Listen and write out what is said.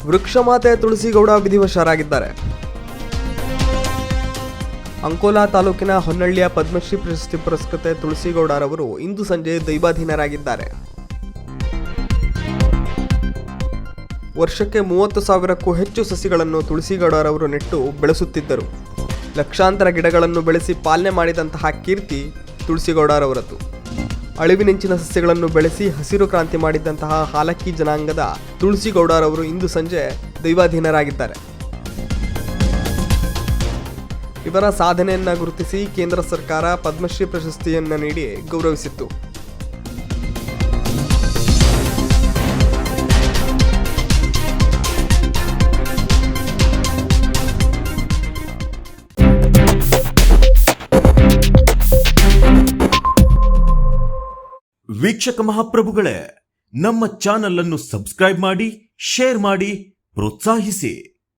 ವೃಕ್ಷಮಾತೆ ತುಳಸಿಗೌಡ ವಿಧಿವಶರಾಗಿದ್ದಾರೆ. ಅಂಕೋಲಾ ತಾಲೂಕಿನ ಹೊನ್ನಳ್ಳಿಯ ಪದ್ಮಶ್ರೀ ಪ್ರಶಸ್ತಿ ಪುರಸ್ಕೃತೆ ತುಳಸಿಗೌಡರವರು ಇಂದು ಸಂಜೆ ದೈವಾಧೀನರಾಗಿದ್ದಾರೆ. ವರ್ಷಕ್ಕೆ 30,000ಕ್ಕೂ ಹೆಚ್ಚು ಸಸಿಗಳನ್ನು ತುಳಸಿಗೌಡರವರು ನೆಟ್ಟು ಬೆಳೆಸುತ್ತಿದ್ದರು. ಲಕ್ಷಾಂತರ ಗಿಡಗಳನ್ನು ಬೆಳೆಸಿ ಪಾಲನೆ ಮಾಡಿದಂತಹ ಕೀರ್ತಿ ತುಳಸಿಗೌಡರವರದ್ದು. ಅಳಿವಿನೆಂಚಿನ ಸಸ್ಯಗಳನ್ನು ಬೆಳೆಸಿ ಹಸಿರು ಕ್ರಾಂತಿ ಮಾಡಿದಂತಹ ಹಾಲಕ್ಕಿ ಜನಾಂಗದ ತುಳಸಿಗೌಡರವರು ಇಂದು ಸಂಜೆ ದೈವಾಧೀನರಾಗಿದ್ದಾರೆ. ಇವರ ಸಾಧನೆಯನ್ನು ಗುರುತಿಸಿ ಕೇಂದ್ರ ಸರ್ಕಾರ ಪದ್ಮಶ್ರೀ ಪ್ರಶಸ್ತಿಯನ್ನು ನೀಡಿ ಗೌರವಿಸಿತ್ತು. ವೀಕ್ಷಕ ಮಹಾಪ್ರಭುಗಳೇ, ನಮ್ಮ ಚಾನಲ್ ಅನ್ನು ಸಬ್ಸ್ಕ್ರೈಬ್ ಮಾಡಿ, ಶೇರ್ ಮಾಡಿ, ಪ್ರೋತ್ಸಾಹಿಸಿ.